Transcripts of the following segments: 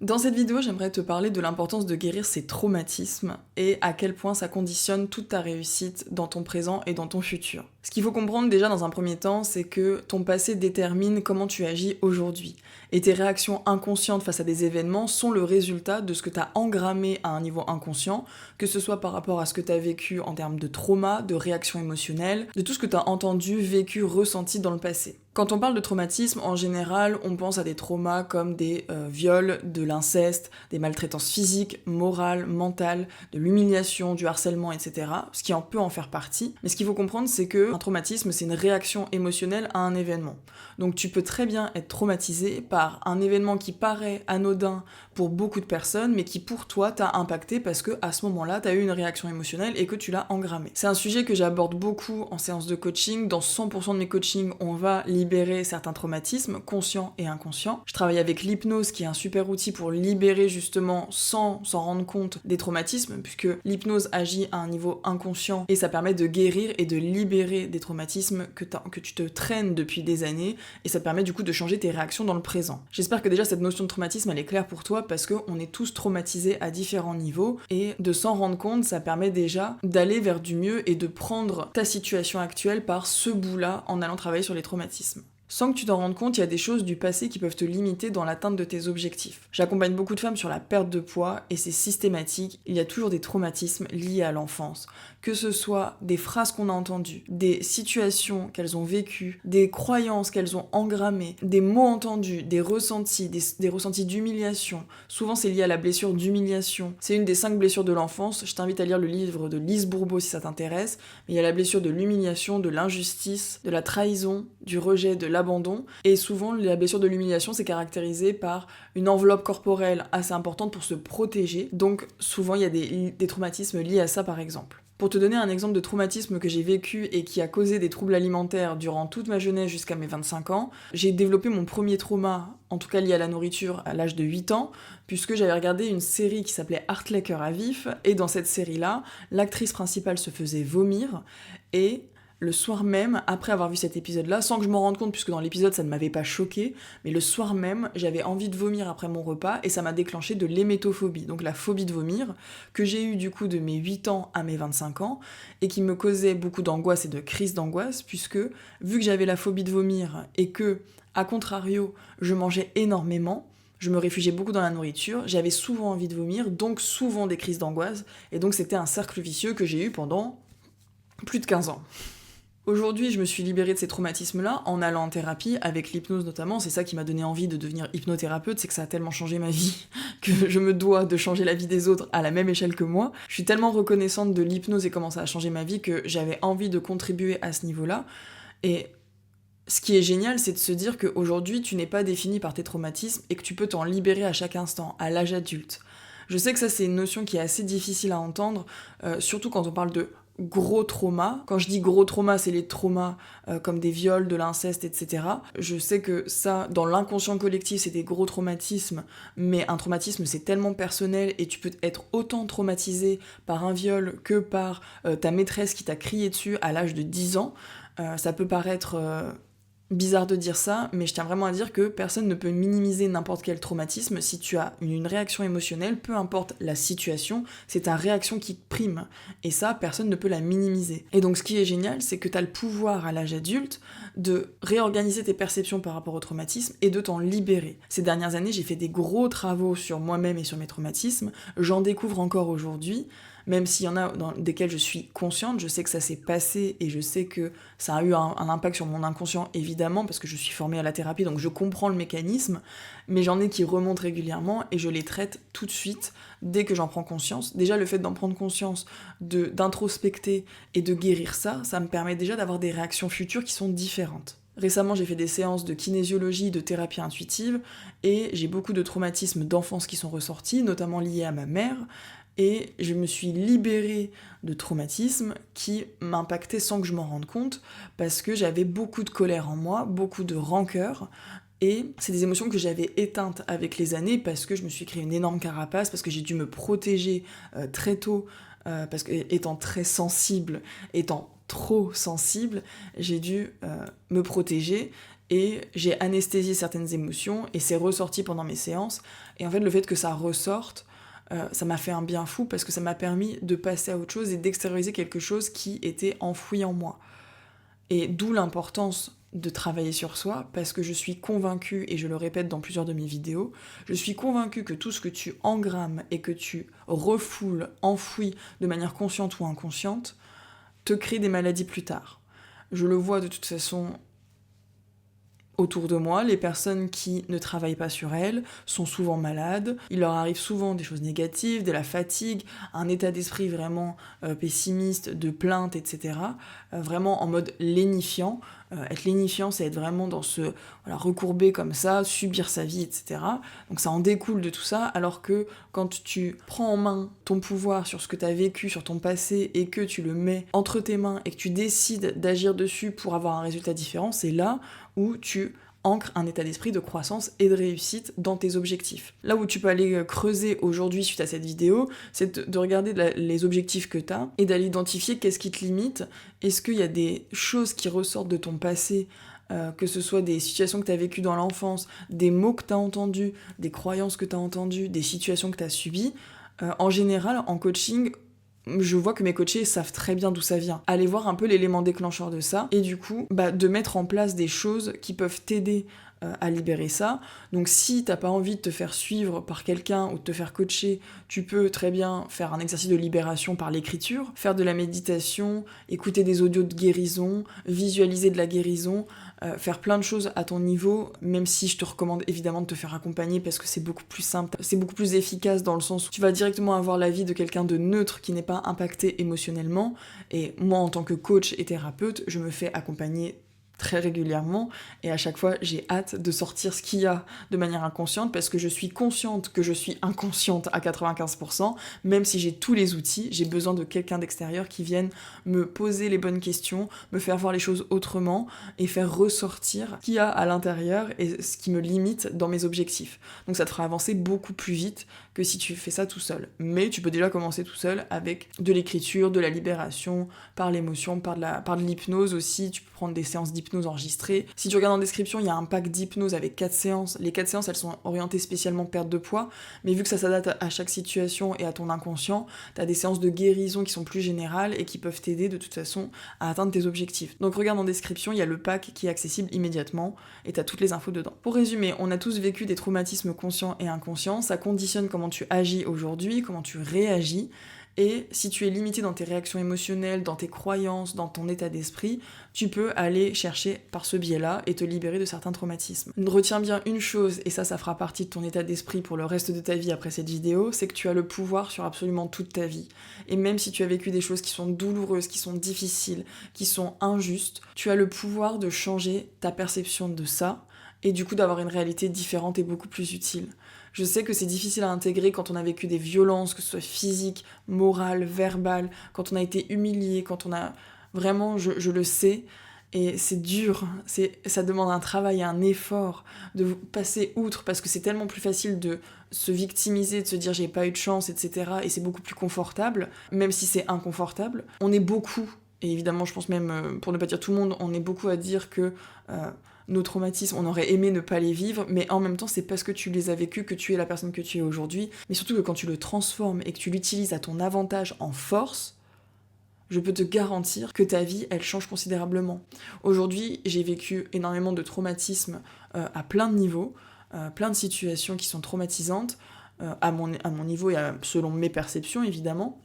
Dans cette vidéo, j'aimerais te parler de l'importance de guérir ces traumatismes et à quel point ça conditionne toute ta réussite dans ton présent et dans ton futur. Ce qu'il faut comprendre déjà dans un premier temps, c'est que ton passé détermine comment tu agis aujourd'hui. Et tes réactions inconscientes face à des événements sont le résultat de ce que tu as engrammé à un niveau inconscient, que ce soit par rapport à ce que tu as vécu en termes de trauma, de réactions émotionnelles, de tout ce que tu as entendu, vécu, ressenti dans le passé. Quand on parle de traumatisme, en général, on pense à des traumas comme des viols, de l'inceste, des maltraitances physiques, morales, mentales, de l'humiliation, du harcèlement, etc. Ce qui en peut en faire partie. Mais ce qu'il faut comprendre, c'est que un traumatisme, c'est une réaction émotionnelle à un événement. Donc tu peux très bien être traumatisé par un événement qui paraît anodin pour beaucoup de personnes, mais qui pour toi t'a impacté parce que à ce moment-là, t'as eu une réaction émotionnelle et que tu l'as engrammé. C'est un sujet que j'aborde beaucoup en séance de coaching. Dans 100% de mes coachings, on va libérer certains traumatismes, conscients et inconscients. Je travaille avec l'hypnose, qui est un super outil pour libérer justement sans s'en rendre compte des traumatismes, puisque l'hypnose agit à un niveau inconscient et ça permet de guérir et de libérer des traumatismes que tu te traînes depuis des années, et ça te permet du coup de changer tes réactions dans le présent. J'espère que déjà cette notion de traumatisme elle est claire pour toi, parce qu'on est tous traumatisés à différents niveaux, et de s'en rendre compte, ça permet déjà d'aller vers du mieux et de prendre ta situation actuelle par ce bout-là en allant travailler sur les traumatismes. Sans que tu t'en rendes compte, il y a des choses du passé qui peuvent te limiter dans l'atteinte de tes objectifs. J'accompagne beaucoup de femmes sur la perte de poids et c'est systématique, il y a toujours des traumatismes liés à l'enfance. Que ce soit des phrases qu'on a entendues, des situations qu'elles ont vécues, des croyances qu'elles ont engrammées, des mots entendus, des ressentis, des ressentis d'humiliation. Souvent c'est lié à la blessure d'humiliation. C'est une des 5 blessures de l'enfance. Je t'invite à lire le livre de Lise Bourbeau si ça t'intéresse. Mais il y a la blessure de l'humiliation, de l'injustice, de la trahison, du rejet, de l'abandon. Et souvent la blessure de l'humiliation c'est caractérisé par une enveloppe corporelle assez importante pour se protéger. Donc souvent il y a des traumatismes liés à ça par exemple. Pour te donner un exemple de traumatisme que j'ai vécu et qui a causé des troubles alimentaires durant toute ma jeunesse jusqu'à mes 25 ans, j'ai développé mon premier trauma, en tout cas lié à la nourriture, à l'âge de 8 ans, puisque j'avais regardé une série qui s'appelait Hartley Cœur à vif, et dans cette série-là, l'actrice principale se faisait vomir, et le soir même, après avoir vu cet épisode-là, sans que je m'en rende compte, puisque dans l'épisode ça ne m'avait pas choqué, mais le soir même, j'avais envie de vomir après mon repas, et ça m'a déclenché de l'hémétophobie, donc la phobie de vomir, que j'ai eue du coup de mes 8 ans à mes 25 ans, et qui me causait beaucoup d'angoisse et de crise d'angoisse, puisque vu que j'avais la phobie de vomir, et que, à contrario, je mangeais énormément, je me réfugiais beaucoup dans la nourriture, j'avais souvent envie de vomir, donc souvent des crises d'angoisse, et donc c'était un cercle vicieux que j'ai eu pendant plus de 15 ans. Aujourd'hui, je me suis libérée de ces traumatismes-là en allant en thérapie, avec l'hypnose notamment. C'est ça qui m'a donné envie de devenir hypnothérapeute, c'est que ça a tellement changé ma vie que je me dois de changer la vie des autres à la même échelle que moi. Je suis tellement reconnaissante de l'hypnose et comment ça a changé ma vie que j'avais envie de contribuer à ce niveau-là. Et ce qui est génial, c'est de se dire qu'aujourd'hui, tu n'es pas défini par tes traumatismes et que tu peux t'en libérer à chaque instant, à l'âge adulte. Je sais que ça, c'est une notion qui est assez difficile à entendre, surtout quand on parle de gros traumas. Quand je dis gros traumas, c'est les traumas comme des viols, de l'inceste, etc. Je sais que ça, dans l'inconscient collectif, c'est des gros traumatismes, mais un traumatisme, c'est tellement personnel et tu peux être autant traumatisé par un viol que par ta maîtresse qui t'a crié dessus à l'âge de 10 ans. Ça peut paraître bizarre de dire ça, mais je tiens vraiment à dire que personne ne peut minimiser n'importe quel traumatisme. Si tu as une réaction émotionnelle, peu importe la situation, c'est ta réaction qui prime. Et ça, personne ne peut la minimiser. Et donc ce qui est génial, c'est que tu as le pouvoir à l'âge adulte de réorganiser tes perceptions par rapport au traumatisme et de t'en libérer. Ces dernières années, j'ai fait des gros travaux sur moi-même et sur mes traumatismes. J'en découvre encore aujourd'hui. Même s'il y en a dans desquels je suis consciente, je sais que ça s'est passé et je sais que ça a eu un impact sur mon inconscient, évidemment, parce que je suis formée à la thérapie, donc je comprends le mécanisme, mais j'en ai qui remontent régulièrement et je les traite tout de suite dès que j'en prends conscience. Déjà, le fait d'en prendre conscience, d'introspecter et de guérir ça, ça me permet déjà d'avoir des réactions futures qui sont différentes. Récemment, j'ai fait des séances de kinésiologie, de thérapie intuitive, et j'ai beaucoup de traumatismes d'enfance qui sont ressortis, notamment liés à ma mère, et je me suis libérée de traumatismes qui m'impactaient sans que je m'en rende compte, parce que j'avais beaucoup de colère en moi, beaucoup de rancœur, et c'est des émotions que j'avais éteintes avec les années, parce que je me suis créé une énorme carapace, parce que j'ai dû me protéger très tôt, parce que étant très sensible, étant trop sensible, j'ai dû me protéger, et j'ai anesthésié certaines émotions et c'est ressorti pendant mes séances. Et en fait, le fait que ça ressorte, ça m'a fait un bien fou parce que ça m'a permis de passer à autre chose et d'extérioriser quelque chose qui était enfoui en moi. Et d'où l'importance de travailler sur soi, parce que je suis convaincue, et je le répète dans plusieurs de mes vidéos, je suis convaincue que tout ce que tu engrammes et que tu refoules, enfouis de manière consciente ou inconsciente, te crée des maladies plus tard. Je le vois de toute façon autour de moi, les personnes qui ne travaillent pas sur elles sont souvent malades, il leur arrive souvent des choses négatives, de la fatigue, un état d'esprit vraiment pessimiste, de plainte, etc. Vraiment en mode lénifiant. Être lénifiant, c'est être vraiment dans ce recourbé comme ça, subir sa vie, etc. Donc ça en découle de tout ça, alors que quand tu prends en main ton pouvoir sur ce que tu as vécu, sur ton passé, et que tu le mets entre tes mains et que tu décides d'agir dessus pour avoir un résultat différent, c'est là où tu ancres un état d'esprit de croissance et de réussite dans tes objectifs. Là où tu peux aller creuser aujourd'hui suite à cette vidéo, c'est de regarder les objectifs que tu as et d'aller identifier qu'est-ce qui te limite. Est-ce qu'il y a des choses qui ressortent de ton passé, que ce soit des situations que tu as vécues dans l'enfance, des mots que tu as entendus, des croyances que tu as entendues, des situations que tu as subies. En général, en coaching, je vois que mes coachés savent très bien d'où ça vient. Aller voir un peu l'élément déclencheur de ça, et du coup, de mettre en place des choses qui peuvent t'aider à libérer ça. Donc si t'as pas envie de te faire suivre par quelqu'un ou de te faire coacher, tu peux très bien faire un exercice de libération par l'écriture, faire de la méditation, écouter des audios de guérison, visualiser de la guérison, faire plein de choses à ton niveau, même si je te recommande évidemment de te faire accompagner parce que c'est beaucoup plus simple, c'est beaucoup plus efficace dans le sens où tu vas directement avoir l'avis de quelqu'un de neutre qui n'est pas impacté émotionnellement. Et moi, en tant que coach et thérapeute, je me fais accompagner très régulièrement et à chaque fois j'ai hâte de sortir ce qu'il y a de manière inconsciente parce que je suis consciente que je suis inconsciente à 95%, même si j'ai tous les outils, j'ai besoin de quelqu'un d'extérieur qui vienne me poser les bonnes questions, me faire voir les choses autrement et faire ressortir ce qu'il y a à l'intérieur et ce qui me limite dans mes objectifs. Donc ça te fera avancer beaucoup plus vite que si tu fais ça tout seul. Mais tu peux déjà commencer tout seul avec de l'écriture, de la libération, par l'émotion, par de l'hypnose aussi, tu peux prendre des séances d'hypnose enregistrées. Si tu regardes en description, il y a un pack d'hypnose avec 4 séances. Les 4 séances, elles sont orientées spécialement perte de poids, mais vu que ça s'adapte à chaque situation et à ton inconscient, t'as des séances de guérison qui sont plus générales et qui peuvent t'aider de toute façon à atteindre tes objectifs. Donc regarde en description, il y a le pack qui est accessible immédiatement et t'as toutes les infos dedans. Pour résumer, on a tous vécu des traumatismes conscients et inconscients, ça conditionne comment tu agis aujourd'hui, comment tu réagis. Et si tu es limité dans tes réactions émotionnelles, dans tes croyances, dans ton état d'esprit, tu peux aller chercher par ce biais-là et te libérer de certains traumatismes. Retiens bien une chose, et ça fera partie de ton état d'esprit pour le reste de ta vie après cette vidéo, c'est que tu as le pouvoir sur absolument toute ta vie. Et même si tu as vécu des choses qui sont douloureuses, qui sont difficiles, qui sont injustes, tu as le pouvoir de changer ta perception de ça, et du coup d'avoir une réalité différente et beaucoup plus utile. Je sais que c'est difficile à intégrer quand on a vécu des violences, que ce soit physiques, morales, verbales, quand on a été humilié, quand on a... Vraiment, je le sais, et c'est dur, ça demande un travail, un effort de passer outre, parce que c'est tellement plus facile de se victimiser, de se dire j'ai pas eu de chance, etc. Et c'est beaucoup plus confortable, même si c'est inconfortable. On est beaucoup, et évidemment je pense même, pour ne pas dire tout le monde, on est beaucoup à dire que... nos traumatismes, on aurait aimé ne pas les vivre, mais en même temps, c'est parce que tu les as vécus que tu es la personne que tu es aujourd'hui. Mais surtout que quand tu le transformes et que tu l'utilises à ton avantage en force, je peux te garantir que ta vie, elle change considérablement. Aujourd'hui, j'ai vécu énormément de traumatismes à plein de niveaux, plein de situations qui sont traumatisantes, à mon niveau et selon mes perceptions, évidemment.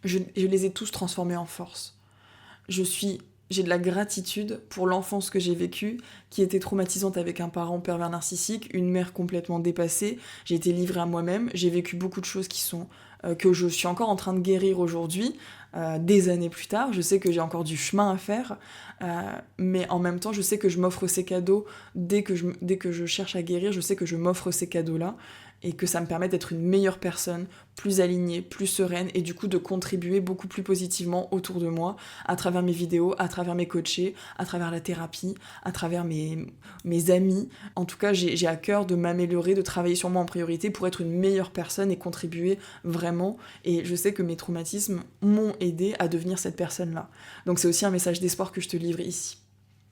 Je les ai tous transformés en force. J'ai de la gratitude pour l'enfance que j'ai vécue, qui était traumatisante avec un parent pervers narcissique, une mère complètement dépassée. J'ai été livrée à moi-même, j'ai vécu beaucoup de choses que je suis encore en train de guérir aujourd'hui, des années plus tard. Je sais que j'ai encore du chemin à faire, mais en même temps, je sais que je m'offre ces cadeaux. Dès que je cherche à guérir, je sais que je m'offre ces cadeaux-là, et que ça me permet d'être une meilleure personne, plus alignée, plus sereine, et du coup de contribuer beaucoup plus positivement autour de moi, à travers mes vidéos, à travers mes coachés, à travers la thérapie, à travers mes amis. En tout cas, j'ai à cœur de m'améliorer, de travailler sur moi en priorité pour être une meilleure personne et contribuer vraiment. Et je sais que mes traumatismes m'ont aidé à devenir cette personne-là. Donc c'est aussi un message d'espoir que je te livre ici.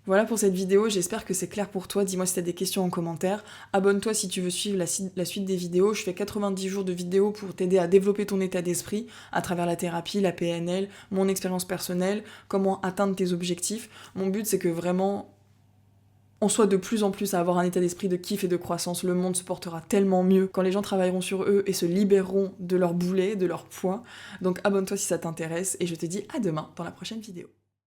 Voilà pour cette vidéo, j'espère que c'est clair pour toi, dis-moi si t'as des questions en commentaire. Abonne-toi si tu veux suivre la suite des vidéos, je fais 90 jours de vidéos pour t'aider à développer ton état d'esprit à travers la thérapie, la PNL, mon expérience personnelle, comment atteindre tes objectifs. Mon but c'est que vraiment on soit de plus en plus à avoir un état d'esprit de kiff et de croissance. Le monde se portera tellement mieux quand les gens travailleront sur eux et se libéreront de leur boulet, de leur poids. Donc abonne-toi si ça t'intéresse et je te dis à demain dans la prochaine vidéo.